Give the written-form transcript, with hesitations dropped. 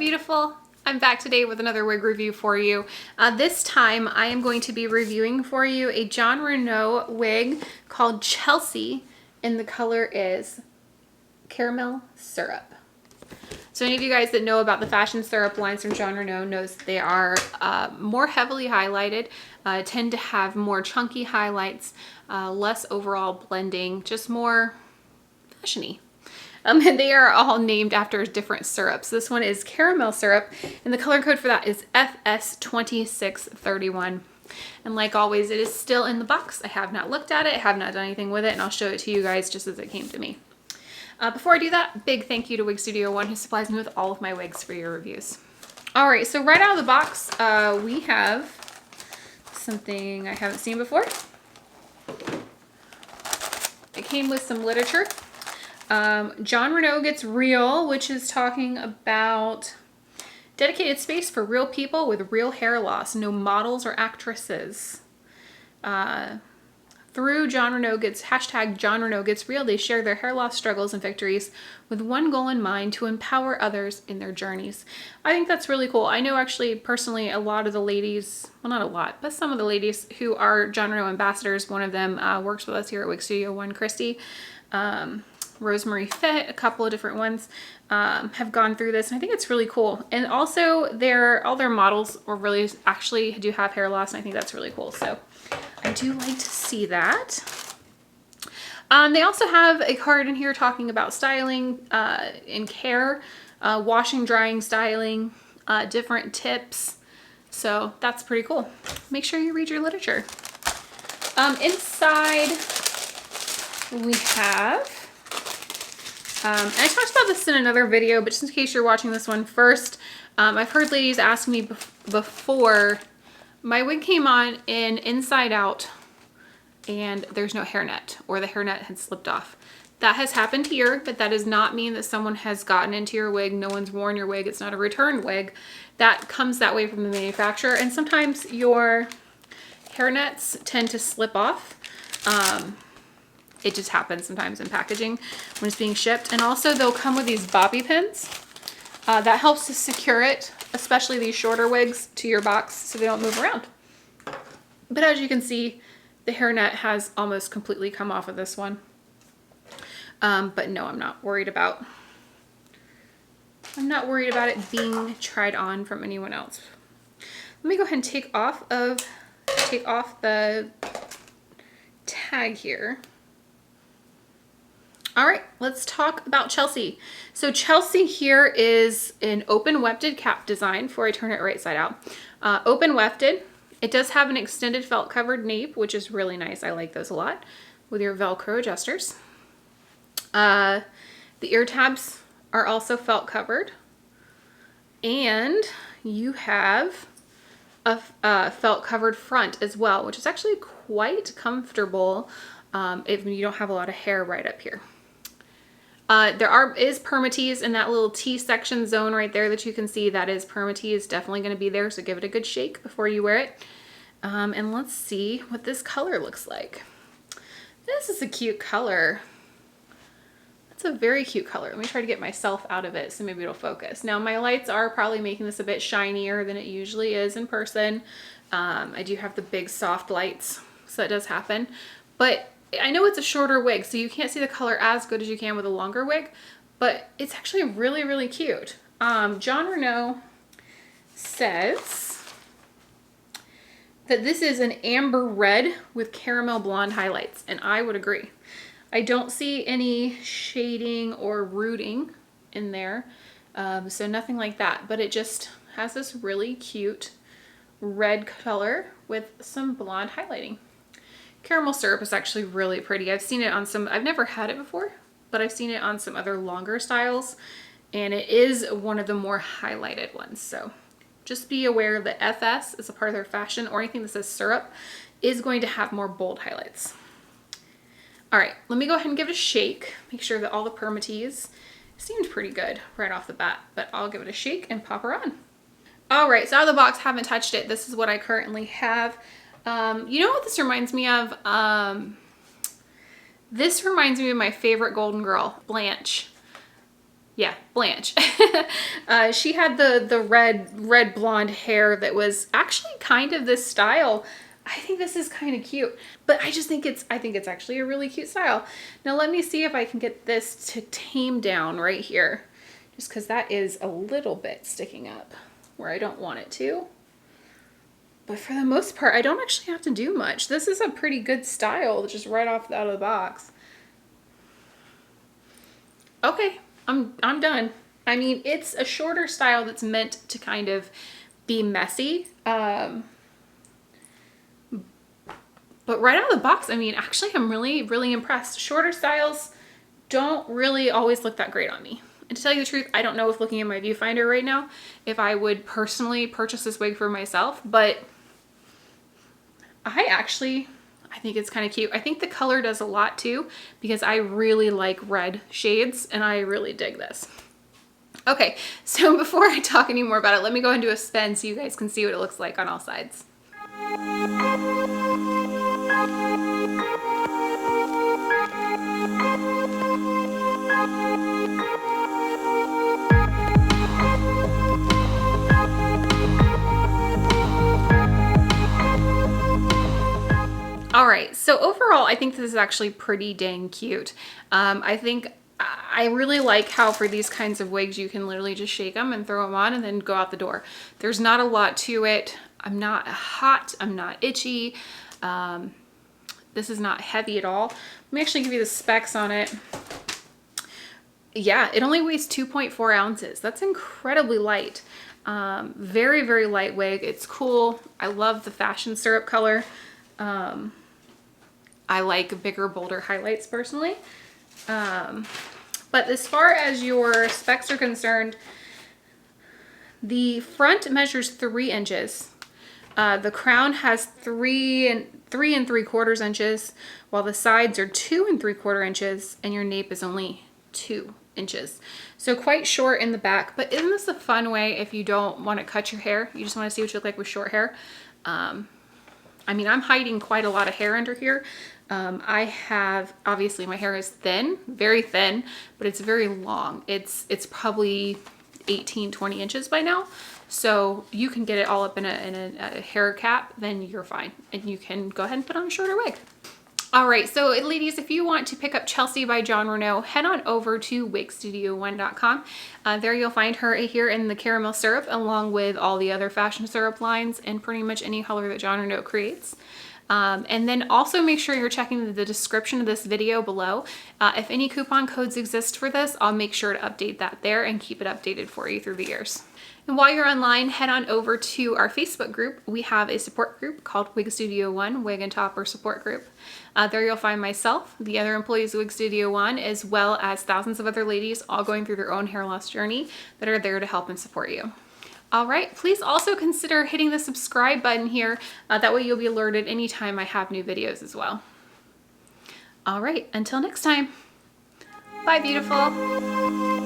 beautiful. I'm back today with another wig review for you. This time I am going to be reviewing for you a Jon Renau wig called Chelsea, and the color is Caramel Syrup. So any of you guys that know about the fashion syrup lines from Jon Renau knows they are more heavily highlighted, tend to have more chunky highlights, less overall blending, just more fashion-y. And they are all named after different syrups. This one is caramel syrup, and the color code for that is FS2631. And like always, it is still in the box. I have not looked at it, I have not done anything with it, and I'll show it to you guys just as it came to me. Before I do that, big thank you to Wig Studio One, who supplies me with all of my wigs for your reviews. All right, so right out of the box, we have something I haven't seen before. It came with some literature. Jon Renau Gets Real, which is talking about dedicated space for real people with real hair loss, no models or actresses. Through Jon Renau Gets Real, they share their hair loss struggles and victories with one goal in mind: to empower others in their journeys. I think that's really cool. I know actually personally a lot of the ladies, well not a lot, but some of the ladies who are Jon Renau ambassadors. One of them works with us here at Wig Studio One, Christy. Rosemary Fit, a couple of different ones have gone through this, and I think it's really cool. And also all their models are really actually do have hair loss, and I think that's really cool. So I do like to see that. They also have a card in here talking about styling and care, washing, drying, styling, different tips. So that's pretty cool. Make sure you read your literature. Inside we have and I talked about this in another video, but just in case you're watching this one first, I've heard ladies ask me before, my wig came on in inside out and there's no hairnet, or the hairnet had slipped off. That has happened here, but that does not mean that someone has gotten into your wig. No one's worn your wig. It's not a returned wig. That comes that way from the manufacturer, and sometimes your hairnets tend to slip off. It just happens sometimes in packaging when it's being shipped. And also they'll come with these bobby pins. That helps to secure it, especially these shorter wigs, to your box so they don't move around. But as you can see, the hairnet has almost completely come off of this one. But no, I'm not worried about it being tried on from anyone else. Let me go ahead and take off the tag here. All right, let's talk about Chelsea. So Chelsea here is an open wefted cap design. Before I turn it right side out. Open wefted. It does have an extended felt covered nape, which is really nice. I like those a lot, with your Velcro adjusters. The ear tabs are also felt covered. And you have a felt covered front as well, which is actually quite comfortable if you don't have a lot of hair right up here. There is permatease in that little T section zone right there that you can see. That is permatease, definitely going to be there, so give it a good shake before you wear it. And let's see what this color looks like. This is a cute color. It's a very cute color. Let me try to get myself out of it so maybe it'll focus. Now my lights are probably making this a bit shinier than it usually is in person. I do have the big soft lights, so that does happen. But I know it's a shorter wig, so you can't see the color as good as you can with a longer wig, but it's actually really, really cute. Jon Renau says that this is an amber red with caramel blonde highlights, and I would agree. I don't see any shading or rooting in there, so nothing like that, but it just has this really cute red color with some blonde highlighting. Caramel syrup is actually really pretty. I've seen it on some, I've never had it before, but I've seen it on some other longer styles, and it is one of the more highlighted ones. So just be aware that FS is a part of their fashion, or anything that says syrup is going to have more bold highlights. All right, let me go ahead and give it a shake. Make sure that all the permatease seemed pretty good right off the bat, but I'll give it a shake and pop her on. All right, so out of the box, haven't touched it. This is what I currently have. You know what this reminds me of? This reminds me of my favorite Golden Girl, Blanche. Yeah, Blanche. She had the red blonde hair that was actually kind of this style. I think this is kind of cute, but I think it's actually a really cute style. Now let me see if I can get this to tame down right here, just because that is a little bit sticking up where I don't want it to. But for the most part, I don't actually have to do much. This is a pretty good style just right off out of the box. Okay, I'm done. I mean, it's a shorter style that's meant to kind of be messy. But right out of the box, I mean, actually, I'm really, really impressed. Shorter styles don't really always look that great on me. And to tell you the truth, I don't know if looking at my viewfinder right now, if I would personally purchase this wig for myself, but I think it's kind of cute. I think the color does a lot too, because I really like red shades and I really dig this. Okay, so before I talk any more about it, let me go and do a spin so you guys can see what it looks like on all sides. All right, so overall, I think this is actually pretty dang cute. I really like how for these kinds of wigs, you can literally just shake them and throw them on and then go out the door. There's not a lot to it. I'm not hot, I'm not itchy. This is not heavy at all. Let me actually give you the specs on it. Yeah, it only weighs 2.4 ounces. That's incredibly light. Very, very light wig. It's cool. I love the fashion syrup color. I like bigger, bolder highlights personally. But as far as your specs are concerned, the front measures 3 inches. The crown has 3 3/4 inches, while the sides are 2 3/4 inches, and your nape is only 2 inches. So quite short in the back, but isn't this a fun way if you don't want to cut your hair? You just want to see what you look like with short hair. I mean, I'm hiding quite a lot of hair under here. Obviously my hair is thin, very thin, but it's very long. It's probably 18, 20 inches by now. So you can get it all up in a hair cap, then you're fine. And you can go ahead and put on a shorter wig. All right, so ladies, if you want to pick up Chelsea by Jon Renau, head on over to wigstudio1.com. There you'll find her here in the caramel syrup, along with all the other fashion syrup lines and pretty much any color that Jon Renau creates. And then also make sure you're checking the description of this video below. If any coupon codes exist for this, I'll make sure to update that there and keep it updated for you through the years. And while you're online, head on over to our Facebook group. We have a support group called Wig Studio One, Wig and Topper Support Group. There you'll find myself, the other employees of Wig Studio One, as well as thousands of other ladies all going through their own hair loss journey that are there to help and support you. All right, please also consider hitting the subscribe button here. That way you'll be alerted anytime I have new videos as well. All right, until next time. Bye, beautiful.